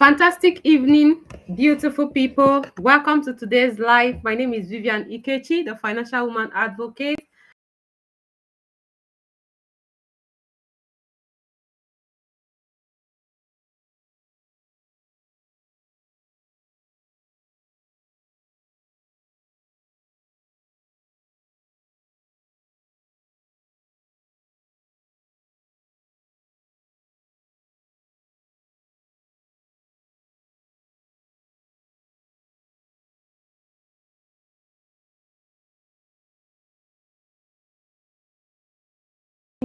Fantastic evening, beautiful people. Welcome to today's live. My name is Vivian Ikechi, the financial woman advocate.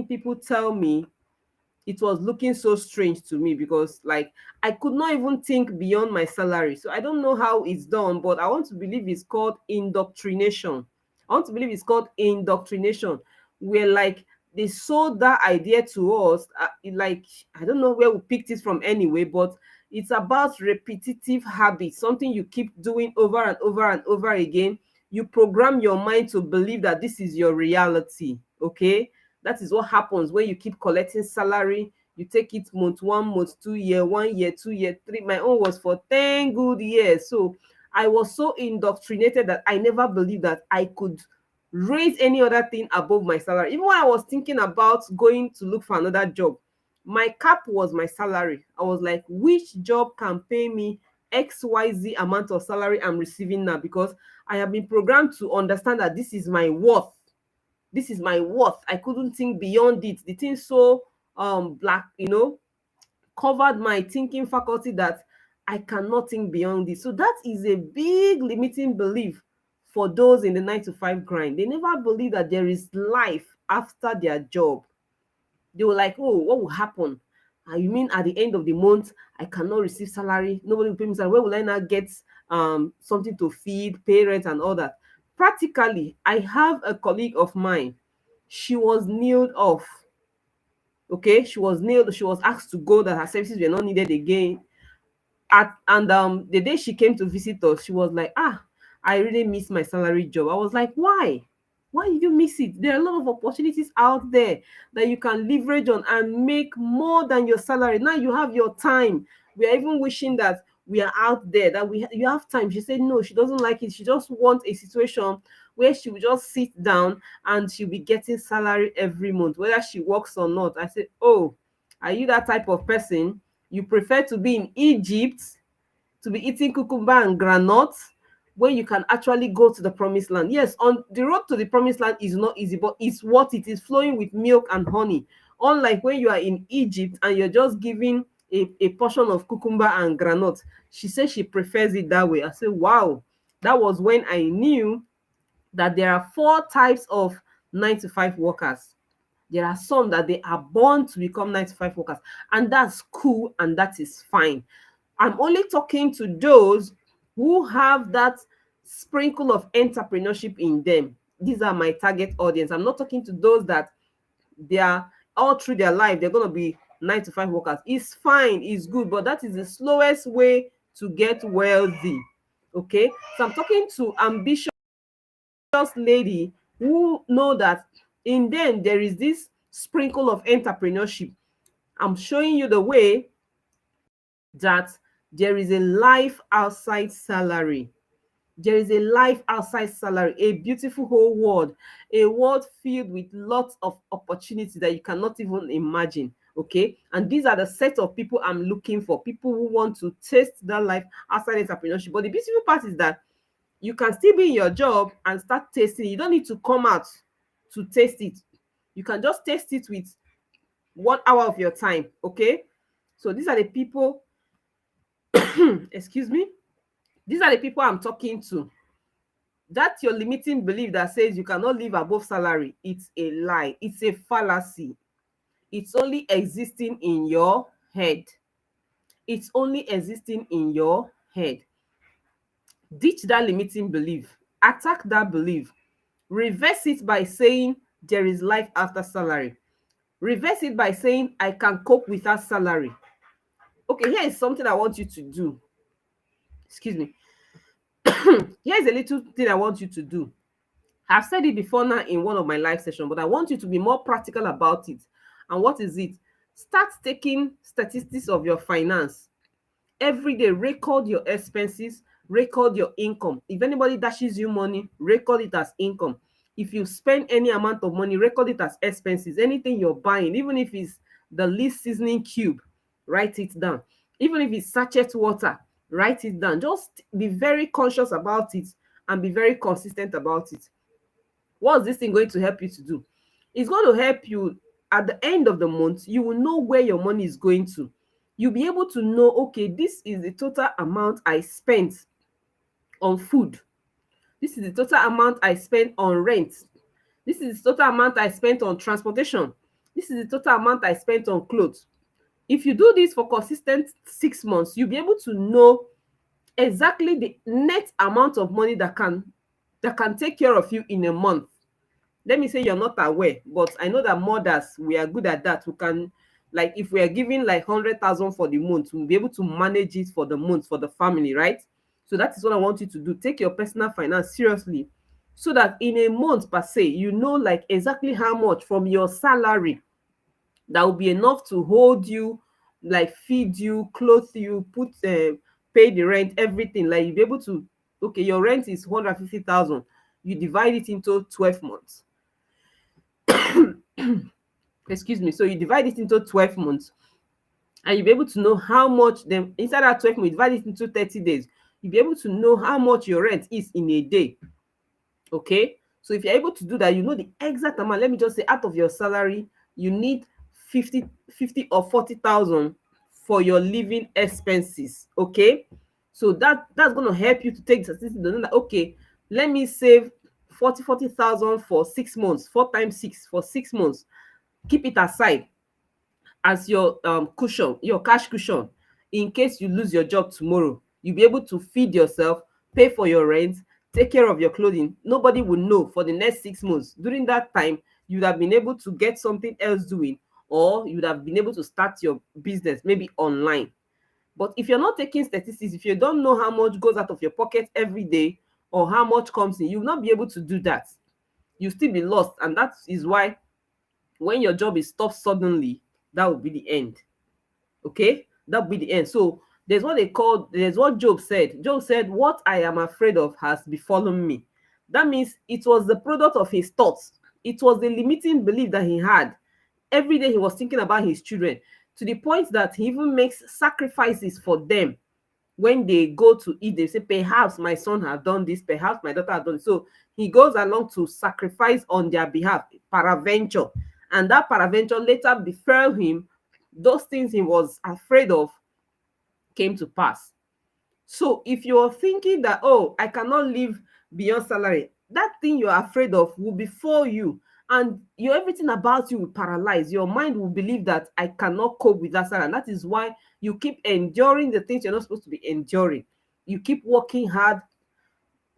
People tell me it was looking so strange to me because, like, I could not even think beyond my salary. So I don't know how it's done, but I want to believe it's called indoctrination. I want to believe it's called indoctrination, where like they sold that idea to us. Like, I don't know where we picked it from anyway, but it's about repetitive habits, something you keep doing over and over and over again. You program your mind to believe that this is your reality. Okay, that is what happens when you keep collecting salary. You take it month one, month 2 year, 1 year, 2 year, three. My own was for 10 good years. So I was so indoctrinated that I never believed that I could raise any other thing above my salary. Even when I was thinking about going to look for another job, my cap was my salary. I was like, which job can pay me XYZ amount of salary I'm receiving now? Because I have been programmed to understand that this is my worth. This is my worth. I couldn't think beyond it. The thing so black, covered my thinking faculty that I cannot think beyond it. So that is a big limiting belief for those in the 9 to 5 grind. They never believe that there is life after their job. They were like, oh, what will happen? You mean at the end of the month, I cannot receive salary? Nobody will pay me salary. Where will I now get something to feed parents and all that? Practically, I have a colleague of mine. She was nailed off. Okay, she was nailed. She was asked to go, that her services were not needed again. And the day she came to visit us, she was like, I really miss my salary job. I was like, why did you miss it? There are a lot of opportunities out there that you can leverage on and make more than your salary. Now you have your time. We are even wishing that we are out there, that you have time. She said no, she doesn't like it. She just wants a situation where she will just sit down and she'll be getting salary every month, whether she works or not. I said, oh, are you that type of person? You prefer to be in Egypt, to be eating cucumber and granite, when you can actually go to the promised land? Yes, on the road to the promised land is not easy, but it's what it is, flowing with milk and honey. Unlike when you are in Egypt and you're just giving a portion of cucumber and granite. She said she prefers it that way. I said, wow, that was when I knew that there are four types of 9 to 5 workers. There are some that they are born to become 9 to 5 workers, and that's cool and that is fine. I'm only talking to those who have that sprinkle of entrepreneurship in them. These are my target audience. I'm not talking to those that they are all through their life, they're going to be 9 to 5 workers. It's fine, it's good, but that is the slowest way to get wealthy. Okay, so I'm talking to ambitious lady who know that in them there is this sprinkle of entrepreneurship. I'm showing you the way that there is a life outside salary. There is a life outside salary, a beautiful whole world, a world filled with lots of opportunities that you cannot even imagine. Okay, and these are the set of people I'm looking for, people who want to taste that life outside entrepreneurship. But the beautiful part is that you can still be in your job and start tasting. You don't need to come out to taste it. You can just taste it with 1 hour of your time. Okay, so these are the people excuse me, these are the people I'm talking to. That's your limiting belief that says you cannot live above salary. It's a lie. It's a fallacy. It's only existing in your head. It's only existing in your head. Ditch that limiting belief. Attack that belief. Reverse it by saying there is life after salary. Reverse it by saying I can cope without salary. Okay, here is something I want you to do. Excuse me. Here's a little thing I want you to do. I've said it before now in one of my live sessions, but I want you to be more practical about it. And what is it? Start taking statistics of your finance. Every day, record your expenses, record your income. If anybody dashes you money, record it as income. If you spend any amount of money, record it as expenses. Anything you're buying, even if it's the least seasoning cube, write it down. Even if it's sachet water, write it down. Just be very conscious about it and be very consistent about it. What's this thing going to help you to do? It's going to help you at the end of the month. You will know where your money is going to. You'll be able to know, okay, this is the total amount I spent on food. This is the total amount I spent on rent. This is the total amount I spent on transportation. This is the total amount I spent on clothes. If you do this for consistent 6 months, you'll be able to know exactly the net amount of money that can take care of you in a month. Let me say you're not aware, but I know that mothers, we are good at that. We can, like, if we are giving like 100,000 for the month, we'll be able to manage it for the month for the family, right? So that is what I want you to do. Take your personal finance seriously, so that in a month per se, you know like exactly how much from your salary that will be enough to hold you, like feed you, clothe you, pay the rent, everything. Like you'll be able to, okay, your rent is 150,000. You divide it into 12 months. Excuse me. So you divide it into 12 months, and you'll be able to know how much, then inside that 12 months, divide it into 30 days. You'll be able to know how much your rent is in a day. Okay, so if you're able to do that, you know the exact amount. Let me just say, out of your salary, you need 50 or 40,000 for your living expenses. Okay, so that's going to help you to take the statistics to know that, okay, let me save 40,000 for 6 months, 4 times 6 for 6 months. Keep it aside as your cushion, your cash cushion, in case you lose your job tomorrow. You'll be able to feed yourself, pay for your rent, take care of your clothing. Nobody will know for the next 6 months. During that time, you'd have been able to get something else doing, or you'd have been able to start your business maybe online. But if you're not taking statistics, if you don't know how much goes out of your pocket every day or how much comes in, you'll not be able to do that. You'll still be lost. And that is why when your job is stopped suddenly, that will be the end. Okay, that will be the end. So there's what Job said. Job said, what I am afraid of has befallen me. That means it was the product of his thoughts. It was the limiting belief that he had. Every day he was thinking about his children, to the point that he even makes sacrifices for them. When they go to eat, they say, perhaps my son has done this, perhaps my daughter has done this. So he goes along to sacrifice on their behalf, paraventure. And that paraventure later befell him. Those things he was afraid of came to pass. So if you're thinking that, oh, I cannot live beyond salary, that thing you're afraid of will befall you, and everything about you will paralyze. Your mind will believe that I cannot cope with that salary. And that is why you keep enduring the things you're not supposed to be enduring. You keep working hard,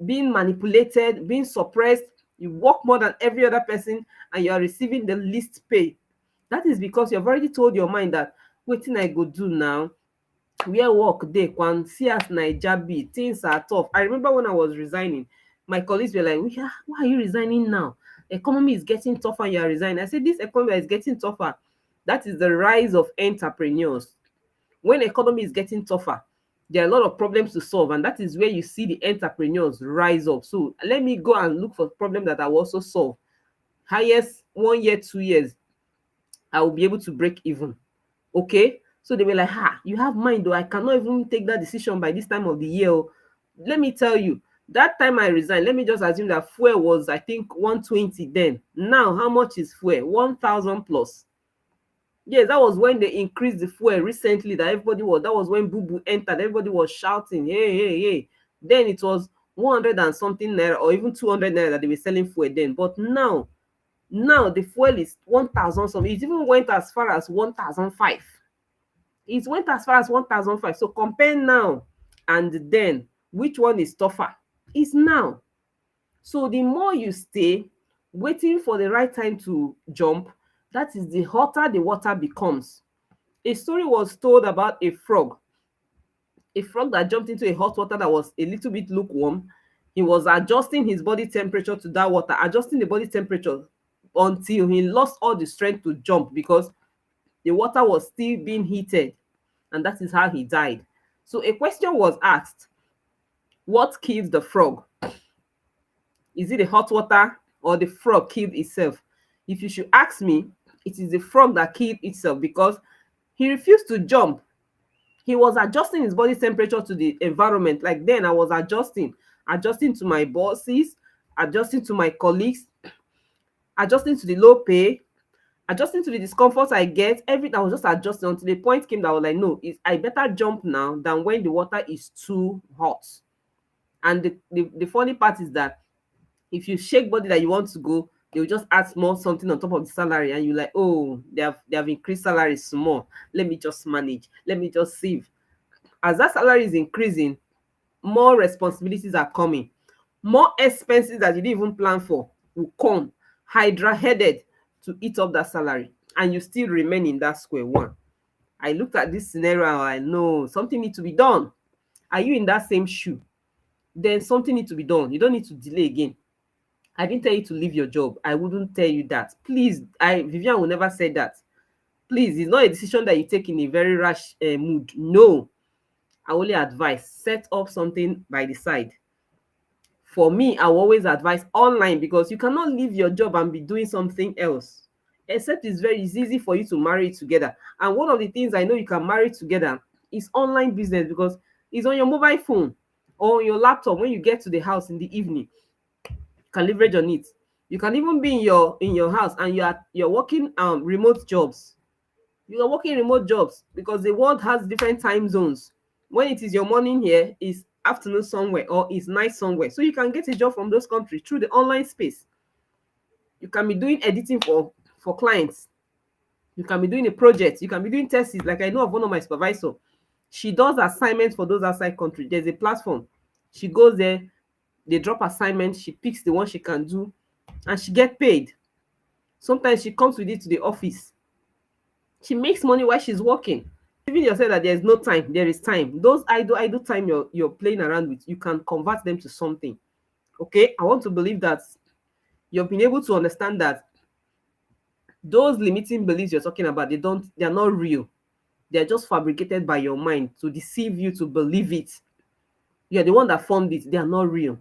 being manipulated, being suppressed. You work more than every other person, and you are receiving the least pay. That is because you've already told your mind that, wetin I go do now, where work dey, kwan see as naija be, things are tough. I remember when I was resigning, my colleagues were like, why are you resigning now? Economy is getting tougher and you are resigning. I said, this economy is getting tougher. That is the rise of entrepreneurs. When economy is getting tougher, there are a lot of problems to solve, and that is where you see the entrepreneurs rise up. So let me go and look for problems that I will also solve. Highest 1 year, 2 years, I will be able to break even. Okay, so they were like, you have mind though, I cannot even take that decision by this time of the year. Let me tell you, that time I resigned, let me just assume that fuel was, I think, 120 then. Now how much is fuel? 1,000 plus. Yes, that was when they increased the fuel recently, that was when Boo Boo entered. Everybody was shouting, hey, hey, hey. Then it was 100 and something naira, or even 200 naira that they were selling fuel then. But now the fuel is 1,000 something. It even went as far as 1,005. It went as far as 1,005. So compare now and then, which one is tougher? It's now. So the more you stay waiting for the right time to jump, that is the hotter the water becomes. A story was told about a frog that jumped into a hot water that was a little bit lukewarm. He was adjusting his body temperature to that water, adjusting the body temperature until he lost all the strength to jump, because the water was still being heated, and that is how he died. So a question was asked: what killed the frog? Is it the hot water or the frog killed itself? If you should ask me, it is the frog that killed itself because he refused to jump. He was adjusting his body temperature to the environment. Like then I was adjusting to my bosses, adjusting to my colleagues, adjusting to the low pay, adjusting to the discomfort I get. Everything I was just adjusting until the point came that I was like, no, I better jump now than when the water is too hot. And the funny part is that if you shake body that you want to go, they will just add small something on top of the salary, and you like, oh, they have increased salary small. Let me just manage. Let me just save. As that salary is increasing, more responsibilities are coming. More expenses that you didn't even plan for will come, hydra headed, to eat up that salary, and you still remain in that square one. I looked at this scenario and I know something needs to be done. Are you in that same shoe? Then something needs to be done. You don't need to delay again. I didn't tell you to leave your job. I wouldn't tell you that. Please, Vivian will never say that. Please, it's not a decision that you take in a very rash mood. No, I only advise set up something by the side. For me, I will always advise online because you cannot leave your job and be doing something else. Except it's easy for you to marry it together. And one of the things I know you can marry together is online business because it's on your mobile phone or on your laptop when you get to the house in the evening. You can leverage on it. You can even be in your house and you're working remote jobs. You are working remote jobs because the world has different time zones. When it is your morning here, it's afternoon somewhere or it's night somewhere. So you can get a job from those countries through the online space. You can be doing editing for clients. You can be doing a project. You can be doing tests. Like I know of one of my supervisor. She does assignments for those outside country. There's a platform. She goes there, they drop assignments, she picks the one she can do, and she get paid. Sometimes she comes with it to the office. She makes money while she's working. Even yourself that there's no time, there is time. Those idle time you're playing around with, you can convert them to something. Okay, I want to believe that you've been able to understand that those limiting beliefs you're talking about, they're not real. They're just fabricated by your mind to deceive you to believe it. You're the one that formed it. They are not real.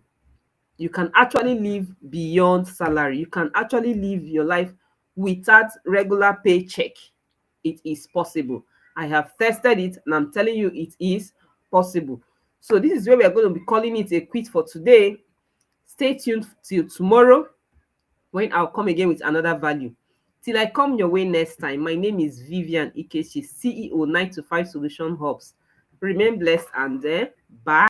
You can actually live beyond salary. You can actually live your life without regular paycheck. It is possible. I have tested it and I'm telling you it is possible. So this is where we are going to be calling it a quit for today. Stay tuned till tomorrow when I'll come again with another value. Till I come your way next time, my name is Vivian Ikechi, CEO 9 to 5 Solution Hubs. Remain blessed and